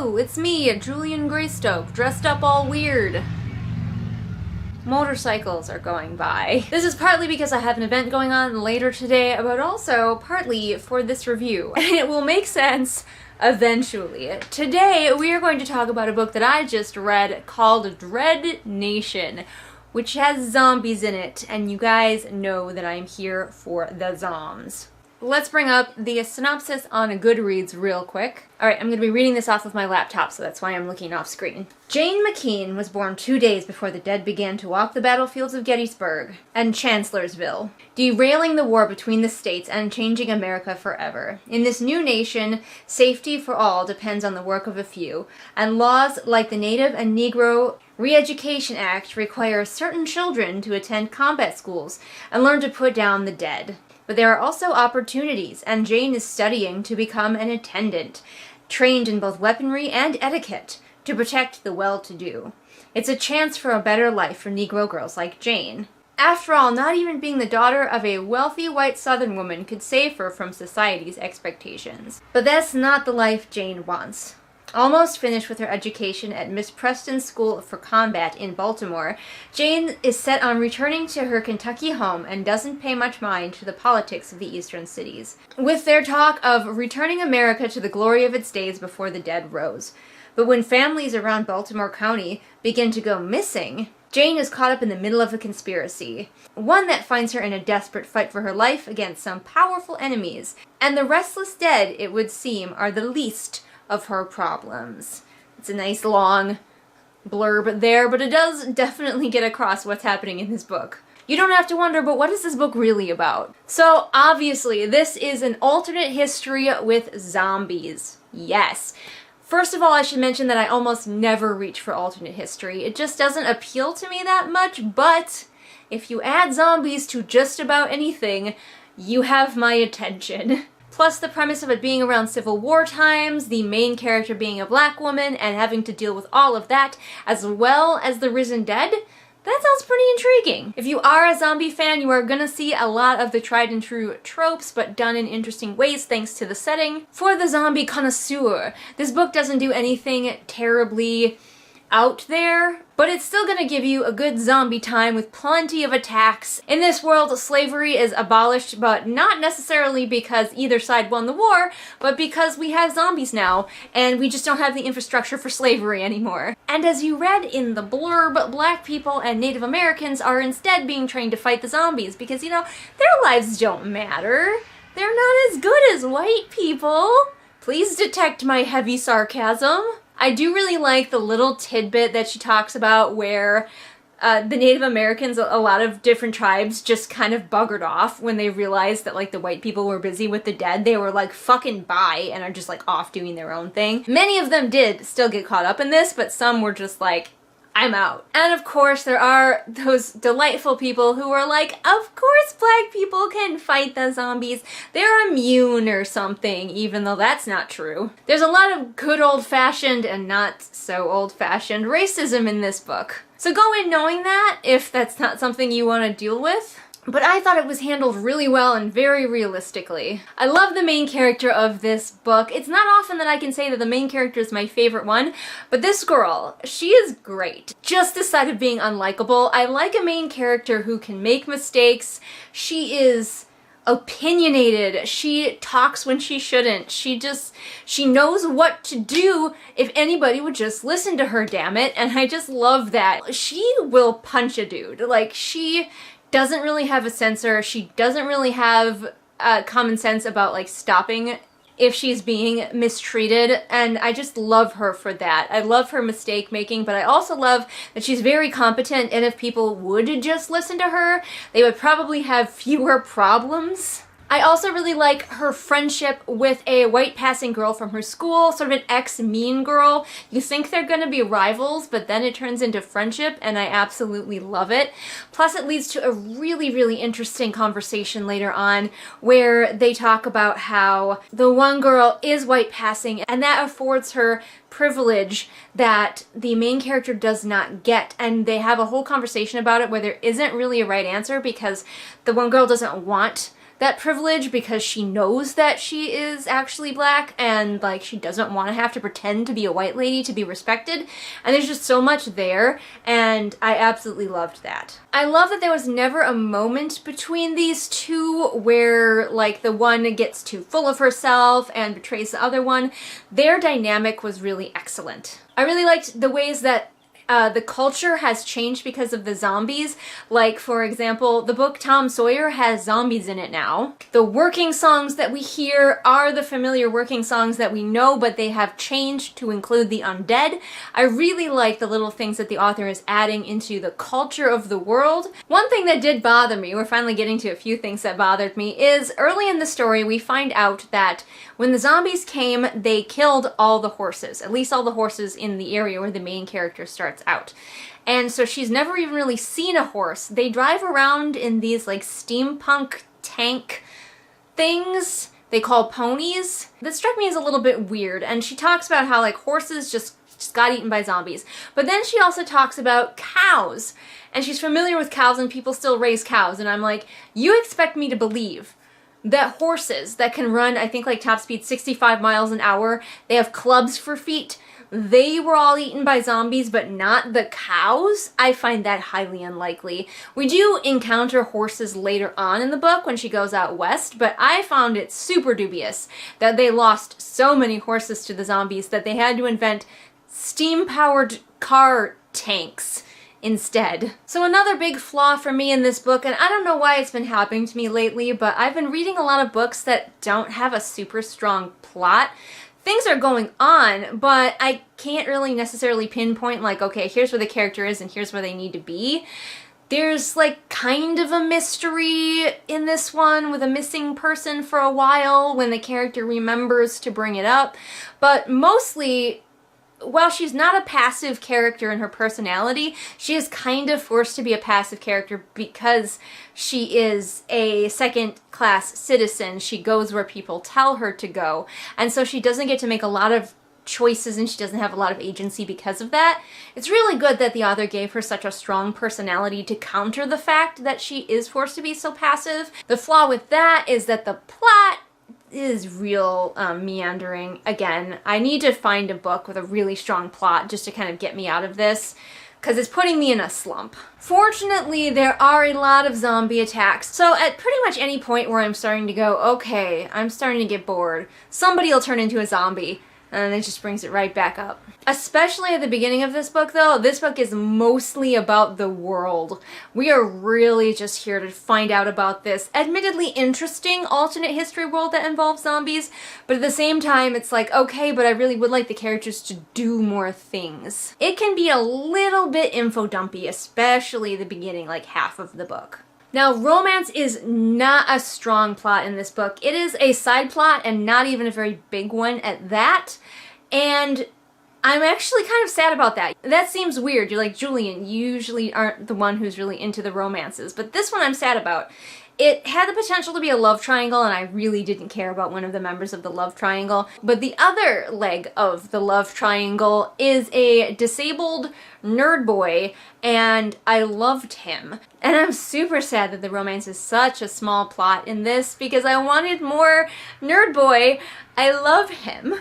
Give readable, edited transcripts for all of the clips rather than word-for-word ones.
Hello, it's me, Julian Greystoke, dressed up all weird. Motorcycles are going by. This is partly because I have an event going on later today, but also partly for this review. And it will make sense eventually. Today, we are going to talk about a book that I just read called Dread Nation, which has zombies in it, and you guys know that I'm here for the zombs. Let's bring up the synopsis on Goodreads real quick. Alright, I'm going to be reading this off of my laptop, so that's why I'm looking off screen. Jane McKean was born 2 days before the dead began to walk the battlefields of Gettysburg and Chancellorsville, derailing the war between the states and changing America forever. In this new nation, safety for all depends on the work of a few, and laws like the Native and Negro Re-Education Act require certain children to attend combat schools and learn to put down the dead. But there are also opportunities, and Jane is studying to become an attendant, trained in both weaponry and etiquette to protect the well-to-do. It's a chance for a better life for Negro girls like Jane. After all, not even being the daughter of a wealthy white Southern woman could save her from society's expectations. But that's not the life Jane wants. Almost finished with her education at Miss Preston's School for Combat in Baltimore, Jane is set on returning to her Kentucky home and doesn't pay much mind to the politics of the eastern cities, with their talk of returning America to the glory of its days before the dead rose. But when families around Baltimore County begin to go missing, Jane is caught up in the middle of a conspiracy, one that finds her in a desperate fight for her life against some powerful enemies, and the restless dead, it would seem, are the least of her problems. It's a nice long blurb there, but it does definitely get across what's happening in this book. You don't have to wonder, but what is this book really about? So obviously, this is an alternate history with zombies. Yes. First of all, I should mention that I almost never reach for alternate history. It just doesn't appeal to me that much, but if you add zombies to just about anything, you have my attention. Plus the premise of it being around Civil War times, the main character being a black woman, and having to deal with all of that, as well as the risen dead, that sounds pretty intriguing. If you are a zombie fan, you are gonna see a lot of the tried and true tropes, but done in interesting ways thanks to the setting. For the zombie connoisseur, this book doesn't do anything terribly out there, but it's still gonna give you a good zombie time with plenty of attacks. In this world, slavery is abolished, but not necessarily because either side won the war, but because we have zombies now, and we just don't have the infrastructure for slavery anymore. And as you read in the blurb, black people and Native Americans are instead being trained to fight the zombies because, you know, their lives don't matter. They're not as good as white people. Please detect my heavy sarcasm. I do really like the little tidbit that she talks about where the Native Americans, a lot of different tribes, just kind of buggered off when they realized that, like, the white people were busy with the dead. They were like, fucking bye, and are just, like, off doing their own thing. Many of them did still get caught up in this, but some were just like, I'm out. And of course, there are those delightful people who are like, of course black people can fight the zombies. They're immune or something, even though that's not true. There's a lot of good old-fashioned and not so old-fashioned racism in this book. So go in knowing that, if that's not something you want to deal with. But I thought it was handled really well and very realistically. I love the main character of this book. It's not often that I can say that the main character is my favorite one, but this girl, she is great. Just the side of being unlikable. I like a main character who can make mistakes. She is opinionated. She talks when she shouldn't. She knows what to do if anybody would just listen to her, damn it. And I just love that. She will punch a dude. Like, she doesn't really have a censor. She doesn't really have common sense about, like, stopping if she's being mistreated, and I just love her for that. I love her mistake making, but I also love that she's very competent, and if people would just listen to her, they would probably have fewer problems. I also really like her friendship with a white passing girl from her school, sort of an ex-mean girl. You think they're gonna be rivals, but then it turns into friendship, and I absolutely love it. Plus it leads to a really, really interesting conversation later on where they talk about how the one girl is white passing, and that affords her privilege that the main character does not get, and they have a whole conversation about it where there isn't really a right answer because the one girl doesn't want that privilege because she knows that she is actually black and like she doesn't want to have to pretend to be a white lady to be respected. And there's just so much there, and I absolutely loved that. I love that there was never a moment between these two where like the one gets too full of herself and betrays the other one. Their dynamic was really excellent. I really liked the ways that the culture has changed because of the zombies. Like, for example, the book Tom Sawyer has zombies in it now. The working songs that we hear are the familiar working songs that we know, but they have changed to include the undead. I really like the little things that the author is adding into the culture of the world. One thing that did bother me, we're finally getting to a few things that bothered me, is early in the story we find out that when the zombies came, they killed all the horses, at least all the horses in the area where the main character starts out. And so she's never even really seen a horse. They drive around in these like steampunk tank things they call ponies. That struck me as a little bit weird, and she talks about how like horses just got eaten by zombies. But then she also talks about cows, and she's familiar with cows and people still raise cows, and I'm like, you expect me to believe that horses that can run, I think like top speed 65 miles an hour, they have clubs for feet, they were all eaten by zombies, but not the cows? I find that highly unlikely. We do encounter horses later on in the book when she goes out west, but I found it super dubious that they lost so many horses to the zombies that they had to invent steam-powered car tanks instead. So another big flaw for me in this book, and I don't know why it's been happening to me lately, but I've been reading a lot of books that don't have a super strong plot. Things are going on, but I can't really necessarily pinpoint like, okay, here's where the character is and here's where they need to be. There's like kind of a mystery in this one with a missing person for a while when the character remembers to bring it up, but mostly while she's not a passive character in her personality, she is kind of forced to be a passive character because she is a second-class citizen. She goes where people tell her to go, and so she doesn't get to make a lot of choices and she doesn't have a lot of agency because of that. It's really good that the author gave her such a strong personality to counter the fact that she is forced to be so passive. The flaw with that is that the plot is real meandering. Again, I need to find a book with a really strong plot just to kind of get me out of this, because it's putting me in a slump. Fortunately, there are a lot of zombie attacks, so at pretty much any point where I'm starting to go, okay, I'm starting to get bored, somebody will turn into a zombie, and it just brings it right back up. Especially at the beginning of this book, though, this book is mostly about the world. We are really just here to find out about this admittedly interesting alternate history world that involves zombies, but at the same time, it's like, okay, but I really would like the characters to do more things. It can be a little bit info dumpy, especially the beginning, like half of the book. Now, romance is not a strong plot in this book. It is a side plot and not even a very big one at that. And I'm actually kind of sad about that. That seems weird. You're like, Julian, you usually aren't the one who's really into the romances. But this one I'm sad about. It had the potential to be a love triangle, and I really didn't care about one of the members of the love triangle. But the other leg of the love triangle is a disabled nerd boy, and I loved him. And I'm super sad that the romance is such a small plot in this, because I wanted more nerd boy. I love him.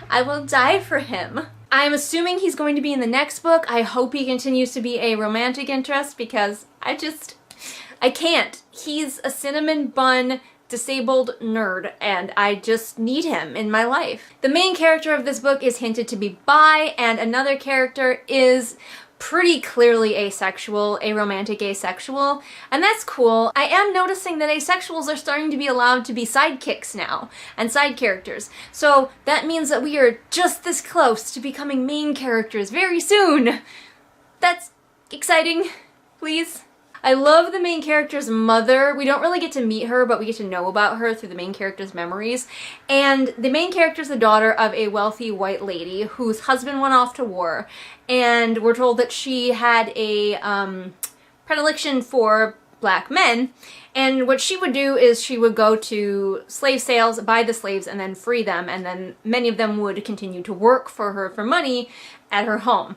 I will die for him. I'm assuming he's going to be in the next book. I hope he continues to be a romantic interest, because I can't. He's a cinnamon bun disabled nerd, and I just need him in my life. The main character of this book is hinted to be bi, and another character is pretty clearly asexual, aromantic asexual, and that's cool. I am noticing that asexuals are starting to be allowed to be sidekicks now, and side characters. So that means that we are just this close to becoming main characters very soon. That's exciting, please. I love the main character's mother. We don't really get to meet her, but we get to know about her through the main character's memories. And the main character's the daughter of a wealthy white lady whose husband went off to war. And we're told that she had a predilection for black men. And what she would do is she would go to slave sales, buy the slaves, and then free them. And then many of them would continue to work for her for money at her home.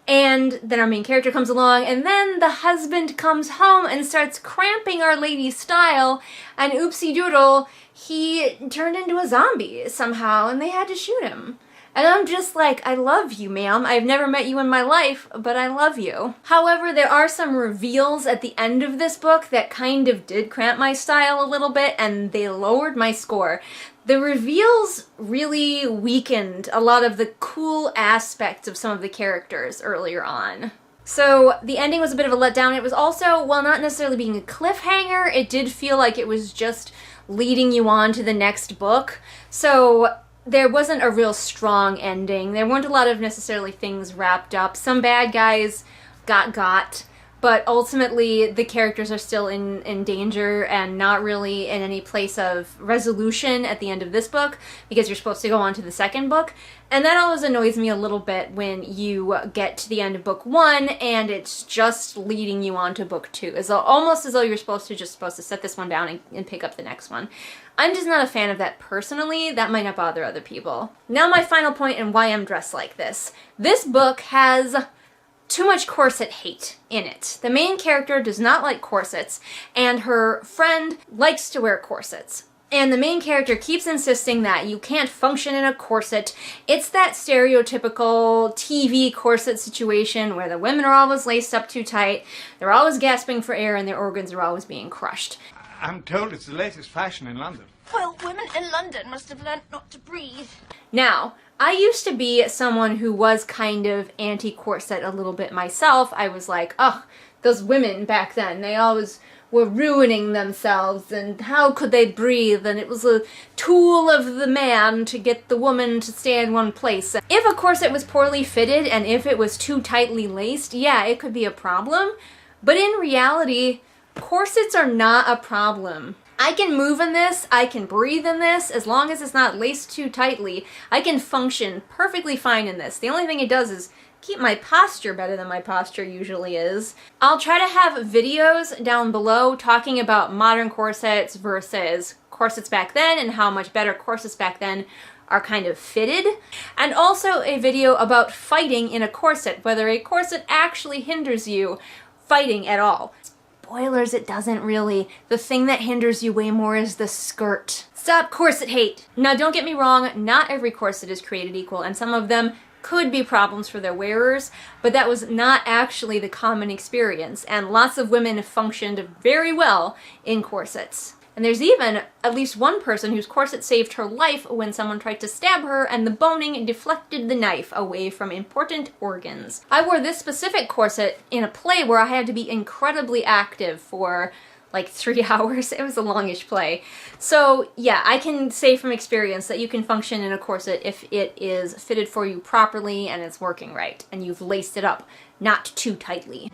And then our main character comes along, and then the husband comes home and starts cramping Our Lady's style, and oopsie doodle, he turned into a zombie somehow, and they had to shoot him. And I'm just like, I love you, ma'am. I've never met you in my life, but I love you. However, there are some reveals at the end of this book that kind of did cramp my style a little bit, and they lowered my score. The reveals really weakened a lot of the cool aspects of some of the characters earlier on. So the ending was a bit of a letdown. It was also, while not necessarily being a cliffhanger, it did feel like it was just leading you on to the next book. So there wasn't a real strong ending. There weren't a lot of necessarily things wrapped up. Some bad guys got, but ultimately the characters are still in danger and not really in any place of resolution at the end of this book, because you're supposed to go on to the second book. And that always annoys me a little bit when you get to the end of book 1 and it's just leading you on to book 2. Almost as though you're supposed to set this one down and pick up the next one. I'm just not a fan of that personally. That might not bother other people. Now my final point and why I'm dressed like this. This book has too much corset hate in it. The main character does not like corsets, and her friend likes to wear corsets. And the main character keeps insisting that you can't function in a corset. It's that stereotypical TV corset situation where the women are always laced up too tight, they're always gasping for air, and their organs are always being crushed. I'm told it's the latest fashion in London. Well, women in London must have learnt not to breathe. Now, I used to be someone who was kind of anti-corset a little bit myself. I was like, oh, those women back then, they always were ruining themselves, and how could they breathe, and it was a tool of the man to get the woman to stay in one place. If a corset was poorly fitted, and if it was too tightly laced, yeah, it could be a problem, but in reality, corsets are not a problem. I can move in this, I can breathe in this, as long as it's not laced too tightly. I can function perfectly fine in this. The only thing it does is keep my posture better than my posture usually is. I'll try to have videos down below talking about modern corsets versus corsets back then and how much better corsets back then are kind of fitted. And also a video about fighting in a corset, whether a corset actually hinders you fighting at all. Spoilers, it doesn't really. The thing that hinders you way more is the skirt. Stop corset hate! Now don't get me wrong, not every corset is created equal, and some of them could be problems for their wearers, but that was not actually the common experience, and lots of women functioned very well in corsets. And there's even at least one person whose corset saved her life when someone tried to stab her and the boning deflected the knife away from important organs. I wore this specific corset in a play where I had to be incredibly active for like 3 hours. It was a longish play. So yeah, I can say from experience that you can function in a corset if it is fitted for you properly and it's working right, and you've laced it up, not too tightly.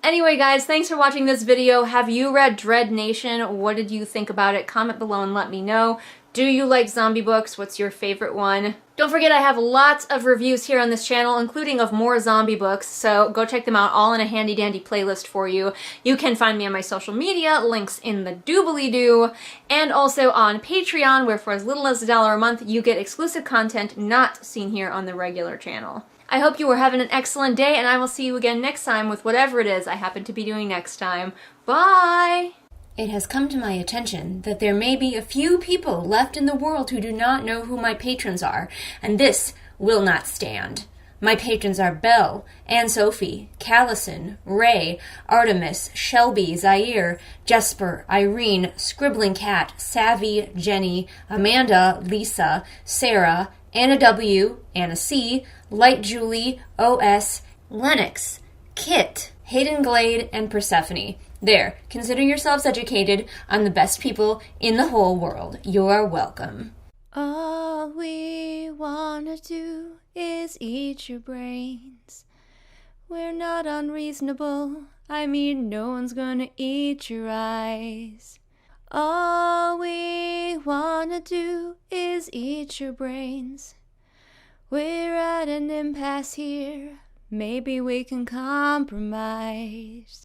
Anyway guys, thanks for watching this video. Have you read Dread Nation? What did you think about it? Comment below and let me know. Do you like zombie books? What's your favorite one? Don't forget I have lots of reviews here on this channel, including of more zombie books, so go check them out all in a handy dandy playlist for you. You can find me on my social media, links in the doobly-doo, and also on Patreon, where for as little as $1 a month you get exclusive content not seen here on the regular channel. I hope you are having an excellent day, and I will see you again next time with whatever it is I happen to be doing next time. Bye! It has come to my attention that there may be a few people left in the world who do not know who my patrons are, and this will not stand. My patrons are Belle, Anne-Sophie, Callison, Ray, Artemis, Shelby, Zaire, Jesper, Irene, Scribbling Cat, Savvy, Jenny, Amanda, Lisa, Sarah, Anna W., Anna C., Light Julie, OS, Lennox, Kit, Hayden Glade, and Persephone. There, consider yourselves educated on the best people in the whole world. You are welcome. All we wanna do is eat your brains. We're not unreasonable. I mean, no one's gonna eat your eyes. All we wanna do is eat your brains. We're at an impasse here. Maybe we can compromise.